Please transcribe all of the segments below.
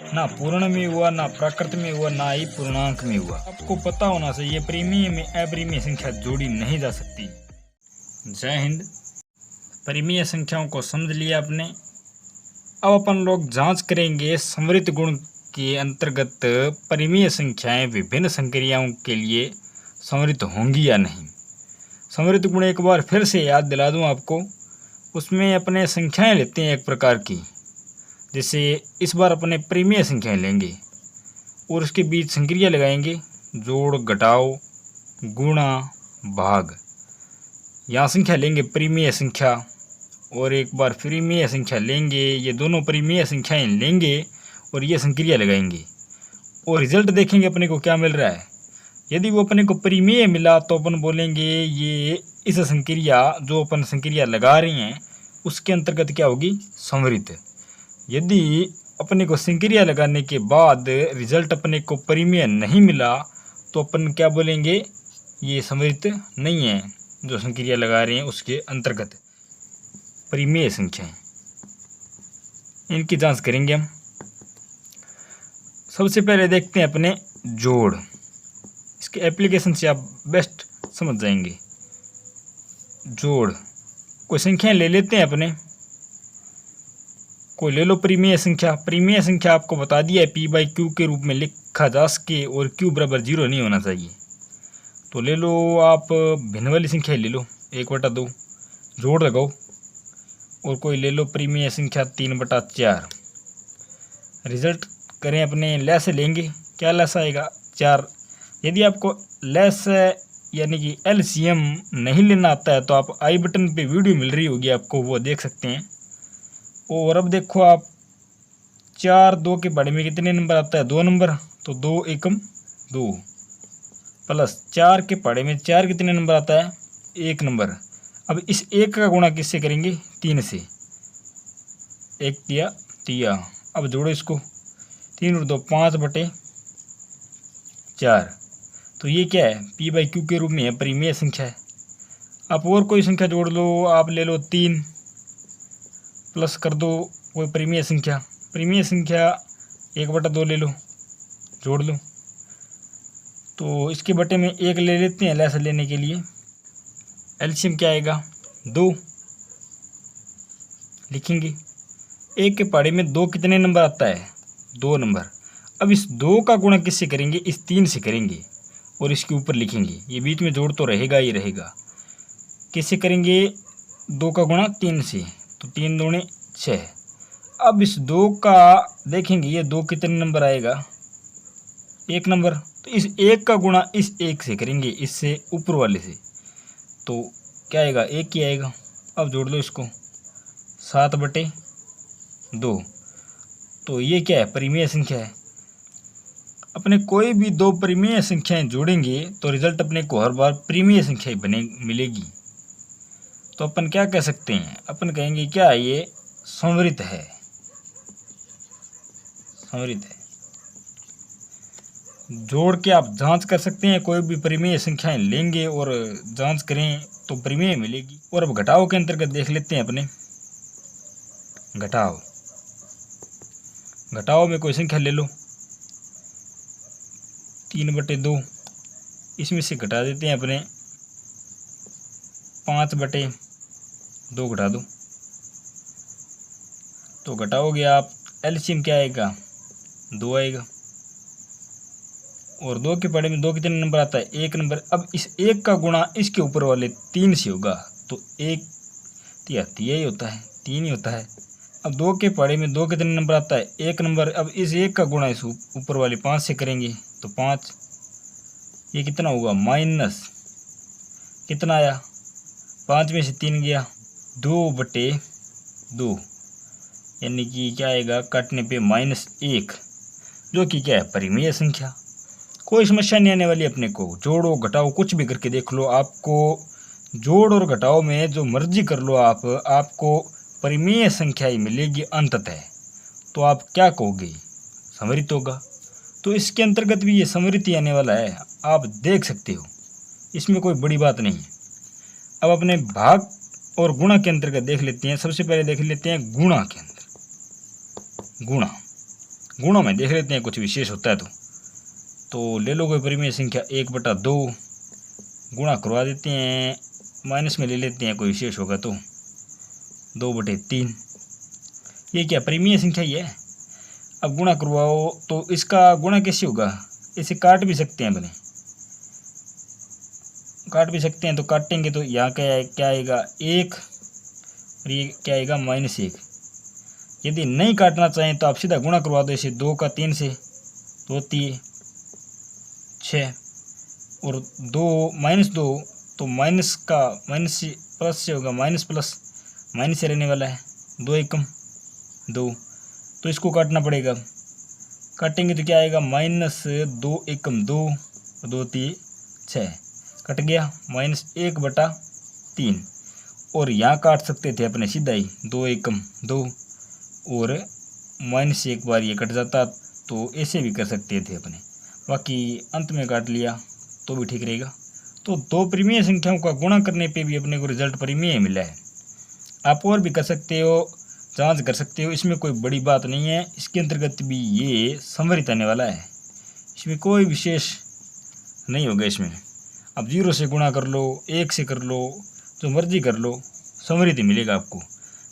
ना पूर्ण में हुआ, ना प्राकृत में हुआ, ना ही पूर्णांक में हुआ। आपको पता होना चाहिए परिमेय में अपरिमेय संख्या जोड़ी नहीं जा सकती। जय हिंद। परिमेय संख्याओं को समझ लिया आपने। अब अपन लोग जांच करेंगे समृद्ध गुण के अंतर्गत परिमेय संख्याएं विभिन्न संक्रियाओं के लिए समृद्ध होंगी या नहीं। समृद्ध गुण एक बार फिर से याद दिला दूं आपको। उसमें अपने संख्याएं लेते हैं एक प्रकार की, जैसे इस बार अपने परिमेय संख्याएं लेंगे और उसके बीच संक्रिया लगाएंगे, जोड़, घटाओ, गुणा, भाग। यहाँ संख्या लेंगे परिमेय संख्या और एक बार परिमेय संख्या लेंगे, ये दोनों परिमेय संख्याएं लेंगे और ये संक्रिया लगाएंगे और रिजल्ट देखेंगे अपने को क्या मिल रहा है। यदि वो अपने को परिमेय मिला तो अपन बोलेंगे ये इस संक्रिया जो अपन संक्रिया लगा रही हैं उसके अंतर्गत क्या होगी, समृद्ध। यदि अपने को संक्रिया लगाने के बाद रिजल्ट अपने को परिमेय नहीं मिला तो अपन क्या बोलेंगे, ये समृद्ध नहीं है, जो संक्रिया लगा रहे हैं उसके अंतर्गत परिमेय संख्या है। इनकी जांच करेंगे हम। सबसे पहले देखते हैं अपने जोड़। इसके एप्लीकेशन से आप बेस्ट समझ जाएंगे। जोड़, कोई संख्याएं ले लेते हैं अपने, कोई ले लो परिमेय संख्या। परिमेय संख्या आपको बता दिया है p/q के रूप में लिखा जा सके और q बराबर 0 नहीं होना चाहिए। तो ले लो आप भिन्न वाली संख्या ले लो, 1/2 जोड़ लगाओ। और कोई ले लो परिमेय संख्या 3/4। रिजल्ट करें अपने, लैस लेंगे, क्या लैस आएगा, 4। यदि आपको लैस यानी कि LCM नहीं लेना आता है तो आप आई बटन पे वीडियो मिल रही होगी आपको, वो देख सकते हैं। और अब देखो आप 4 2 के पहाड़े में कितने नंबर आता है, 2 नंबर। तो 2 एकम 2 प्लस 4 के पहाड़े में 4 कितने नंबर आता है, 1 नंबर। अब इस 1 का गुणा किससे करेंगे, 3 से। 1 दिया दिया, अब जोड़ो इसको, 3 और 2 5/4। तो ये क्या है, p/q के रूप में है, परिमेय संख्या है। आप और कोई संख्या जोड़ लो, आप ले लो 3 प्लस कर दो कोई परिमेय संख्या। परिमेय संख्या 1/2 ले लो, जोड़ लो। तो इसके बटे में 1 ले लेते हैं लैस लेने के लिए। एलसीएम क्या आएगा, 2 लिखेंगे। 1 के पहाड़े में 2 कितने नंबर आता है, 2 नंबर। अब इस 2 का गुणा किससे करेंगे, इस 3 से करेंगे और इसके ऊपर लिखेंगे। ये बीच में जोड़ तो रहेगा ही रहेगा। किससे करेंगे, 2 का गुणा 3 से, तो 3 दूणे 6। अब इस 2 का देखेंगे, ये 2 कितने नंबर आएगा, 1 नंबर। तो इस 1 का गुणा इस 1 से करेंगे, इससे ऊपर वाले से, तो क्या आएगा, 1 ही आएगा। अब जोड़ लो इसको, 7/2। तो ये क्या है, परिमेय संख्या है। अपने कोई भी 2 परिमेय संख्याएं जोड़ेंगे तो रिजल्ट अपने को हर बार परिमेय संख्या बने मिलेगी। तो अपन क्या कह सकते हैं, अपन कहेंगे क्या ये समृद्ध है, समृद्ध है। जोड़ के आप जांच कर सकते हैं, कोई भी परिमेय संख्याएं लेंगे और जांच करें तो परिमेय मिलेगी। और अब घटाओ के अंतर्गत देख लेते हैं अपने। घटाओ, घटाओ में कोई संख्या ले लो, 3/2। इसमें से घटा देते हैं अपने 5/2 घटा दो। तो घटाओगे आप, एलसीएम क्या आएगा, 2 आएगा। और 2 के पहाड़े में 2 कितने नंबर आता है, 1 नंबर। अब इस 1 का गुणा इसके ऊपर वाले 3 से होगा, तो 1 तिया ही होता है, 3 ही होता है। अब 2 के पहाड़े में 2 कितने नंबर आता है, 1 नंबर। अब इस 1 का गुणा इस ऊपर वाले 5 से करेंगे, तो 5। ये कितना होगा, माइनस कितना आया, 5 में से 3 गया, 2/2, यानी कि क्या आएगा, काटने पे -1, जो कि क्या है, परिमेय संख्या। कोई समस्या नहीं आने वाली अपने को। जोड़ो घटाओ कुछ भी करके देख लो, आपको जोड़ और घटाओ में जो मर्जी कर लो आप, आपको परिमेय संख्या ही मिलेगी अंततः। तो आप क्या कहोगे, समृद्ध होगा। तो इसके अंतर्गत भी ये समृद्धि आने वाला है, आप देख सकते हो, इसमें कोई बड़ी बात नहीं है। अब अपने भाग और गुणा के अंतर्गत देख लेते हैं। सबसे पहले देख लेते हैं गुणा के अंदर। गुणा, गुणों में देख लेते हैं कुछ विशेष होता है तो ले लो कोई परिमेय संख्या 1/2 गुणा करवा देते हैं, माइनस में ले लेते हैं कोई विशेष होगा तो 2/3। ये क्या परिमेय संख्या ही है। अब गुणा करवाओ तो इसका गुणा कैसे होगा, इसे काट भी सकते हैं अपने, काट भी सकते हैं। तो काटेंगे तो यहाँ क्या आएगा 1 और ये क्या आएगा -1। यदि नहीं काटना चाहें तो आप सीधा गुणा करवा दो इसे 2 का 3 से, 2 3 6 और 2 -2 तो माइनस का माइनस से प्लस से होगा, माइनस प्लस माइनस से रहने वाला है, 2 एकम 2 तो इसको काटना पड़ेगा। काटेंगे तो क्या आएगा -2 एकम 2 2 3 6 कट गया, -1/3। और यहाँ काट सकते थे अपने सीधा ही 2 एकम 2 और माइनस से एक बार ये कट जाता तो ऐसे भी कर सकते थे अपने, बाकी अंत में काट लिया तो भी ठीक रहेगा। तो दो परिमेय संख्याओं का गुणा करने पे भी अपने को रिजल्ट परिमेय मिला है। आप और भी कर सकते हो, जांच कर सकते हो, इसमें कोई बड़ी बात नहीं है। इसके अंतर्गत भी ये संवरित आने वाला है, इसमें कोई विशेष नहीं होगा। इसमें अब 0 से गुणा कर लो, 1 से कर लो, जो मर्जी कर लो, संवरित मिलेगा आपको।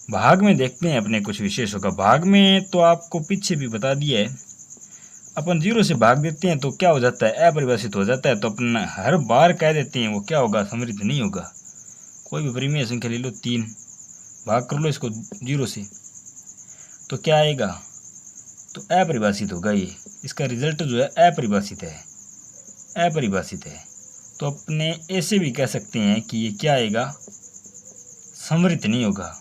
भाग में देखते हैं अपने कुछ विशेष होगा। भाग में तो आपको पीछे भी बता दिया है, अपन 0 से भाग देते हैं तो क्या हो जाता है, अपरिभाषित हो जाता है। तो अपन हर बार कह देते हैं वो क्या होगा, संवरित नहीं होगा। कोई भी परिमेय संख्या ले लो, 3 भाग कर लो इसको 0 से तो क्या आएगा, तो अपरिभाषित होगा। ये इसका रिजल्ट जो है अपरिभाषित है, अपरिभाषित है। तो अपने ऐसे भी कह सकते हैं कि ये क्या आएगा, संवरित नहीं होगा।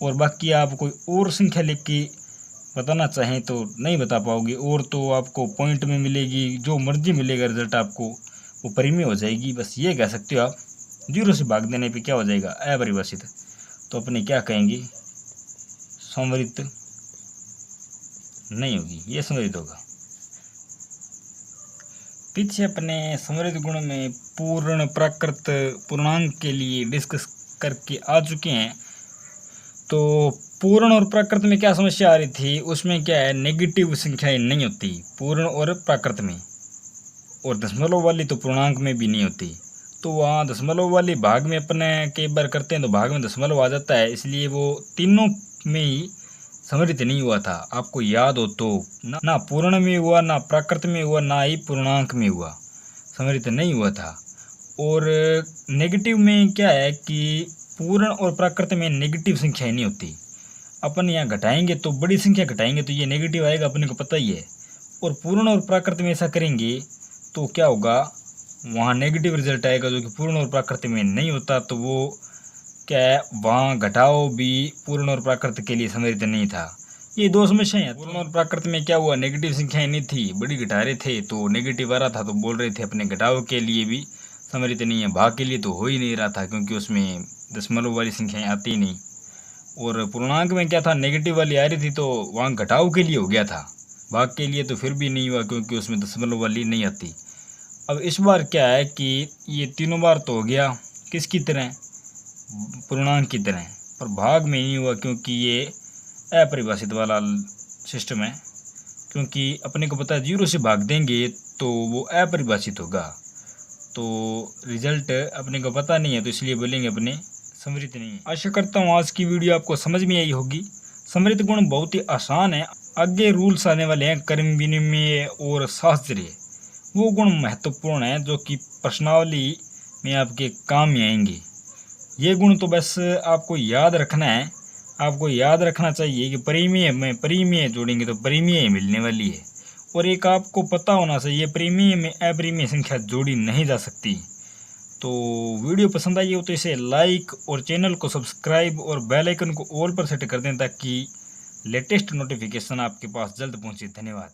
और बाकी आप कोई और संख्या लिख के बताना चाहें तो नहीं बता पाओगे, और तो आपको पॉइंट में मिलेगी, जो मर्जी मिलेगा रिजल्ट आपको, वो परिमेय हो जाएगी। बस ये कह सकते हो आप 0 से भाग देने पे क्या हो जाएगा, अपरिभाषित। तो अपने क्या कहेंगे, संवरित नहीं होगी, ये संवरित होगा। पीछे अपने संवरित गुण में पूर्ण प्राकृत पूर्णांक के लिए डिस्कस करके आ चुके हैं। तो पूर्ण और प्राकृत में क्या समस्या आ रही थी, उसमें क्या है, नेगेटिव संख्याएं नहीं होती पूर्ण और प्राकृत में, और दशमलव वाली तो पूर्णांक में भी नहीं होती। तो वहाँ दशमलव वाली भाग में अपने कई बार करते हैं तो भाग में दशमलव आ जाता है, इसलिए वो तीनों में ही संवरित नहीं हुआ था। आपको याद हो तो, ना पूर्ण में हुआ, ना प्राकृत में हुआ, ना ही पूर्णांक में हुआ, संवरित नहीं हुआ था। और नेगेटिव में क्या है कि पूर्ण और प्राकृत में नेगेटिव संख्याएं नहीं होती। अपन यहाँ घटाएंगे तो बड़ी संख्या घटाएंगे तो ये नेगेटिव आएगा, अपने को पता ही है। और पूर्ण और प्राकृत में ऐसा करेंगे तो क्या होगा, वहाँ नेगेटिव रिजल्ट आएगा, जो कि पूर्ण और प्राकृत में नहीं होता। तो वो क्या है, वहाँ घटाओ भी पूर्ण और प्राकृत के लिए संवरित नहीं था। ये दो समस्याएं हैं। पूर्ण और प्राकृत में क्या हुआ, नेगेटिव संख्याएं नहीं थी, बड़ी घटा रहे थे तो नेगेटिव आ रहा था, तो बोल रहे थे अपने घटाओ के लिए भी संवरित नहीं है। भाग के लिए तो हो ही नहीं रहा था, क्योंकि उसमें दशमलव वाली संख्याएं आती ही नहीं। और पूर्णांक में क्या था, नेगेटिव वाली आ रही थी तो वहाँ घटाव के लिए हो गया था, भाग के लिए तो फिर भी नहीं हुआ, क्योंकि उसमें दशमलव वाली नहीं आती। अब इस बार क्या है कि ये तीनों बार तो हो गया किसकी तरह, पूर्णांक की तरह, पर भाग में नहीं हुआ, क्योंकि ये अपरिभाषित वाला सिस्टम है। क्योंकि अपने को पता है 0 से भाग देंगे तो वो अपरिभाषित होगा, तो रिजल्ट अपने को पता नहीं है, तो इसलिए बोलेंगे अपने संवरित नहीं है। आशा करता हूँ आज की वीडियो आपको समझ में आई होगी। संवरित गुण बहुत ही आसान है, आगे रूल्स आने वाले हैं, क्रम विनिमय और शास्त्रीय, वो गुण महत्वपूर्ण है जो कि प्रश्नावली में आपके काम में आएंगे। ये गुण तो बस आपको याद रखना है, आपको याद रखना चाहिए कि परिमेय में परिमेय जोड़ेंगे तो परिमेय मिलने वाली है। और एक आपको पता होना चाहिए, परिमेय में अपरिमेय संख्या जोड़ी नहीं जा सकती। तो वीडियो पसंद आई हो तो इसे लाइक और चैनल को सब्सक्राइब और बेल आइकन को ऑल पर सेट कर दें, ताकि लेटेस्ट नोटिफिकेशन आपके पास जल्द पहुंचे। धन्यवाद।